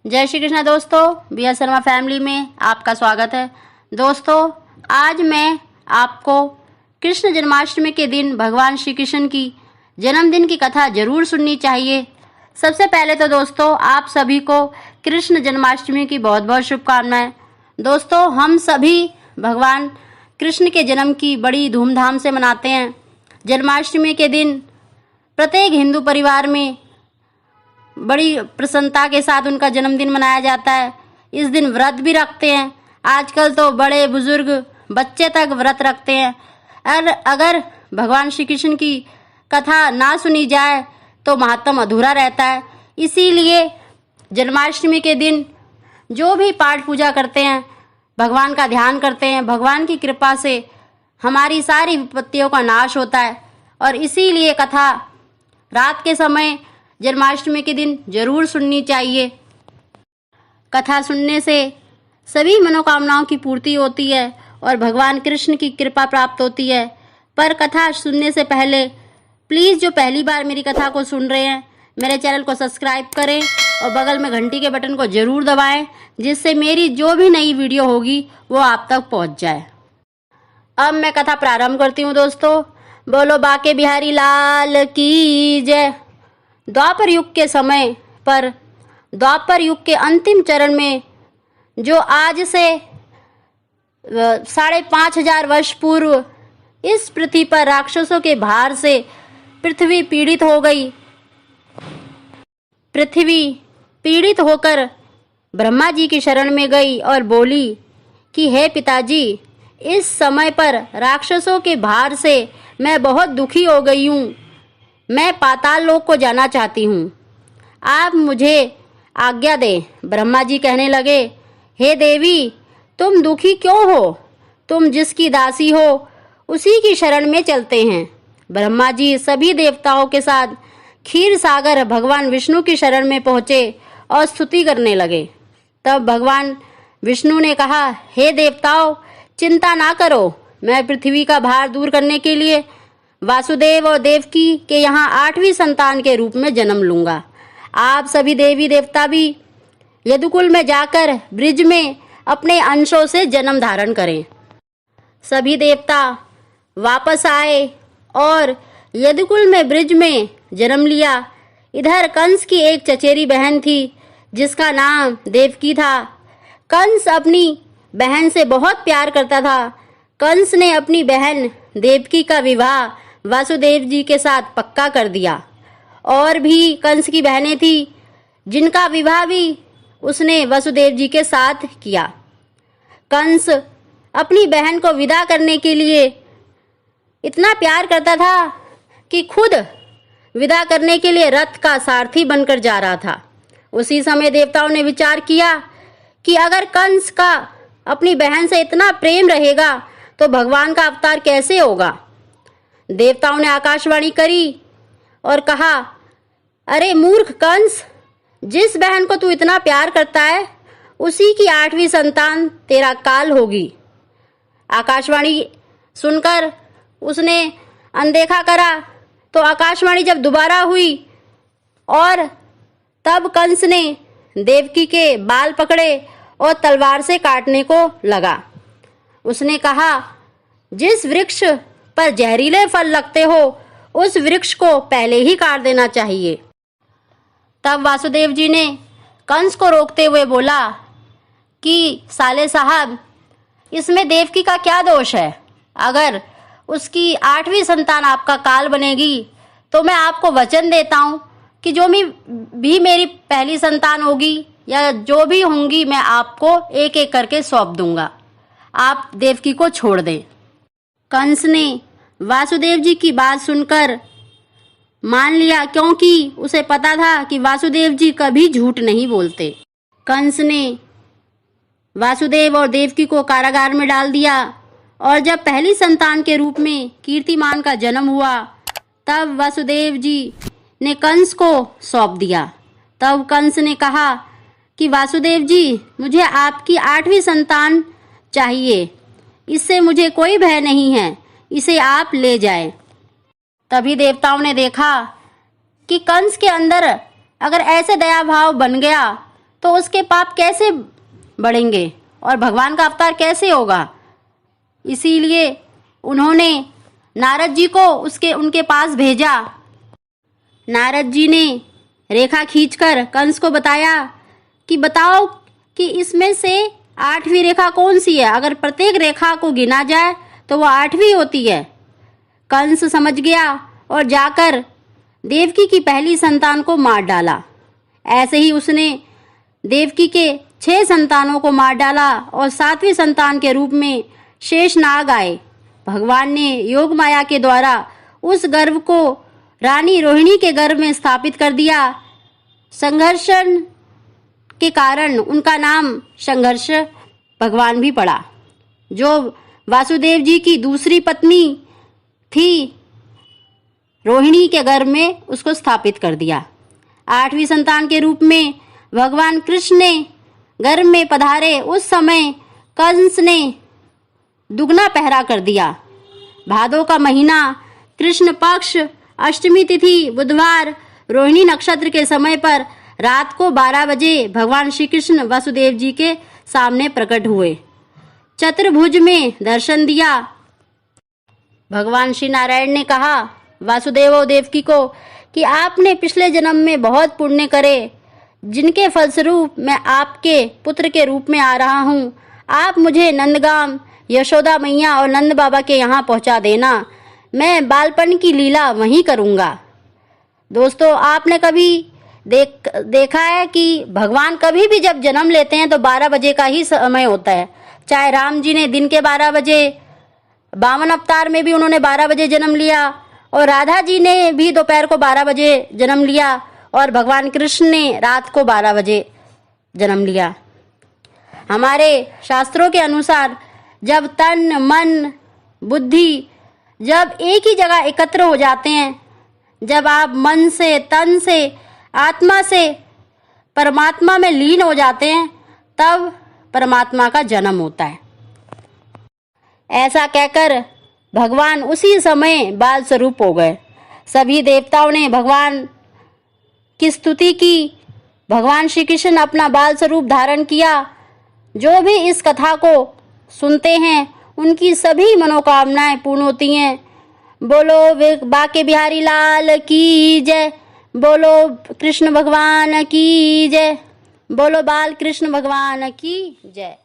जय श्री कृष्ण दोस्तों, B are Sharma family में आपका स्वागत है। दोस्तों, आज मैं आपको कृष्ण जन्माष्टमी के दिन भगवान श्री कृष्ण की जन्मदिन की कथा जरूर सुननी चाहिए। सबसे पहले तो दोस्तों, आप सभी को कृष्ण जन्माष्टमी की बहुत बहुत शुभकामनाएं। दोस्तों, हम सभी भगवान कृष्ण के जन्म की बड़ी धूमधाम से मनाते हैं। जन्माष्टमी के दिन प्रत्येक हिंदू परिवार में बड़ी प्रसन्नता के साथ उनका जन्मदिन मनाया जाता है। इस दिन व्रत भी रखते हैं। आजकल तो बड़े बुजुर्ग बच्चे तक व्रत रखते हैं। और अगर भगवान श्री कृष्ण की कथा ना सुनी जाए तो महात्म अधूरा रहता है। इसीलिए जन्माष्टमी के दिन जो भी पाठ पूजा करते हैं, भगवान का ध्यान करते हैं, भगवान की कृपा से हमारी सारी विपत्तियों का नाश होता है। और इसीलिए कथा रात के समय जन्माष्टमी के दिन जरूर सुननी चाहिए। कथा सुनने से सभी मनोकामनाओं की पूर्ति होती है और भगवान कृष्ण की कृपा प्राप्त होती है। पर कथा सुनने से पहले प्लीज़ जो पहली बार मेरी कथा को सुन रहे हैं, मेरे चैनल को सब्सक्राइब करें और बगल में घंटी के बटन को जरूर दबाएं, जिससे मेरी जो भी नई वीडियो होगी वो आप तक पहुंच जाए। अब मैं कथा प्रारंभ करती हूँ। दोस्तों, बोलो बाके बिहारी लाल की जय। द्वापर युग के समय पर द्वापर युग के अंतिम चरण में, जो आज से 5,500 वर्ष पूर्व इस पृथ्वी पर राक्षसों के भार से पृथ्वी पीड़ित हो गई। पृथ्वी पीड़ित होकर ब्रह्मा जी की शरण में गई और बोली कि हे पिताजी, इस समय पर राक्षसों के भार से मैं बहुत दुखी हो गई हूँ। मैं पाताल लोक को जाना चाहती हूँ, आप मुझे आज्ञा दें। ब्रह्मा जी कहने लगे, हे देवी, तुम दुखी क्यों हो? तुम जिसकी दासी हो उसी की शरण में चलते हैं। ब्रह्मा जी सभी देवताओं के साथ क्षीर सागर भगवान विष्णु की शरण में पहुँचे और स्तुति करने लगे। तब भगवान विष्णु ने कहा, हे देवताओं, चिंता ना करो, मैं पृथ्वी का भार दूर करने के लिए वासुदेव और देवकी के यहाँ 8वीं संतान के रूप में जन्म लूंगा। आप सभी देवी देवता भी यदुकुल में जाकर ब्रिज में अपने अंशों से जन्म धारण करें। सभी देवता वापस आए और यदुकुल में ब्रिज में जन्म लिया। इधर कंस की एक चचेरी बहन थी जिसका नाम देवकी था। कंस अपनी बहन से बहुत प्यार करता था। कंस ने अपनी बहन देवकी का विवाह वासुदेव जी के साथ पक्का कर दिया। और भी कंस की बहनें थी जिनका विवाह भी उसने वसुदेव जी के साथ किया। कंस अपनी बहन को विदा करने के लिए इतना प्यार करता था कि खुद विदा करने के लिए रथ का सारथी बनकर जा रहा था। उसी समय देवताओं ने विचार किया कि अगर कंस का अपनी बहन से इतना प्रेम रहेगा तो भगवान का अवतार कैसे होगा। देवताओं ने आकाशवाणी करी और कहा, अरे मूर्ख कंस, जिस बहन को तू इतना प्यार करता है उसी की 8वीं संतान तेरा काल होगी। आकाशवाणी सुनकर उसने अनदेखा करा। तो आकाशवाणी जब दोबारा हुई और तब कंस ने देवकी के बाल पकड़े और तलवार से काटने को लगा। उसने कहा, जिस वृक्ष पर जहरीले फल लगते हो उस वृक्ष को पहले ही काट देना चाहिए। तब वासुदेव जी ने कंस को रोकते हुए बोला कि साले साहब, इसमें देवकी का क्या दोष है? अगर उसकी 8वीं संतान आपका काल बनेगी तो मैं आपको वचन देता हूँ कि जो भी मेरी पहली संतान होगी या जो भी होंगी मैं आपको एक एक करके सौंप दूंगा। आप देवकी को छोड़ दें। कंस ने वासुदेव जी की बात सुनकर मान लिया, क्योंकि उसे पता था कि वासुदेव जी कभी झूठ नहीं बोलते। कंस ने वासुदेव और देवकी को कारागार में डाल दिया और जब पहली संतान के रूप में कीर्तिमान का जन्म हुआ तब वासुदेव जी ने कंस को सौंप दिया। तब कंस ने कहा कि वासुदेव जी, मुझे आपकी 8वीं संतान चाहिए, इससे मुझे कोई भय नहीं है, इसे आप ले जाएं। तभी देवताओं ने देखा कि कंस के अंदर अगर ऐसे दया भाव बन गया तो उसके पाप कैसे बढ़ेंगे और भगवान का अवतार कैसे होगा। इसीलिए उन्होंने नारद जी को उनके पास भेजा। नारद जी ने रेखा खींचकर कंस को बताया कि बताओ कि इसमें से 8वीं रेखा कौन सी है। अगर प्रत्येक रेखा को गिना जाए तो वो 8वीं होती है। कंस समझ गया और जाकर देवकी की पहली संतान को मार डाला। ऐसे ही उसने देवकी के 6 संतानों को मार डाला और 7वीं संतान के रूप में शेषनाग आए। भगवान ने योग माया के द्वारा उस गर्भ को रानी रोहिणी के गर्भ में स्थापित कर दिया। संघर्षण के कारण उनका नाम संघर्ष भगवान भी पड़ा। जो वासुदेव जी की दूसरी पत्नी थी रोहिणी के गर्भ में उसको स्थापित कर दिया। 8वीं संतान के रूप में भगवान कृष्ण ने गर्भ में पधारे। उस समय कंस ने दुगना पहरा कर दिया। भादों का महीना, कृष्ण पक्ष, अष्टमी तिथि, बुधवार, रोहिणी नक्षत्र के समय पर रात को 12 बजे भगवान श्री कृष्ण वासुदेव जी के सामने प्रकट हुए। चतुर्भुज में दर्शन दिया। भगवान श्री नारायण ने कहा वासुदेव देवकी को कि आपने पिछले जन्म में बहुत पुण्य करे, जिनके फलस्वरूप मैं आपके पुत्र के रूप में आ रहा हूँ। आप मुझे नंदगाम, यशोदा मैया और नंद बाबा के यहाँ पहुँचा देना। मैं बालपन की लीला वहीं करूँगा। दोस्तों, आपने कभी देखा है कि भगवान कभी भी जब जन्म लेते हैं तो 12 बजे का ही समय होता है। चाहे राम जी ने दिन के 12 बजे, बामन अवतार में भी उन्होंने 12 बजे जन्म लिया, और राधा जी ने भी दोपहर को 12 बजे जन्म लिया, और भगवान कृष्ण ने रात को 12 बजे जन्म लिया। हमारे शास्त्रों के अनुसार जब तन, मन, बुद्धि जब एक ही जगह एकत्र हो जाते हैं, जब आप मन से, तन से, आत्मा से परमात्मा में लीन हो जाते हैं, तब परमात्मा का जन्म होता है। ऐसा कहकर भगवान उसी समय बाल स्वरूप हो गए। सभी देवताओं ने भगवान की स्तुति की। भगवान श्री कृष्ण अपना बाल स्वरूप धारण किया। जो भी इस कथा को सुनते हैं उनकी सभी मनोकामनाएं पूर्ण होती हैं। बोलो बाके बिहारी लाल की जय। बोलो कृष्ण भगवान की जय। बोलो बाल कृष्ण भगवान की जय।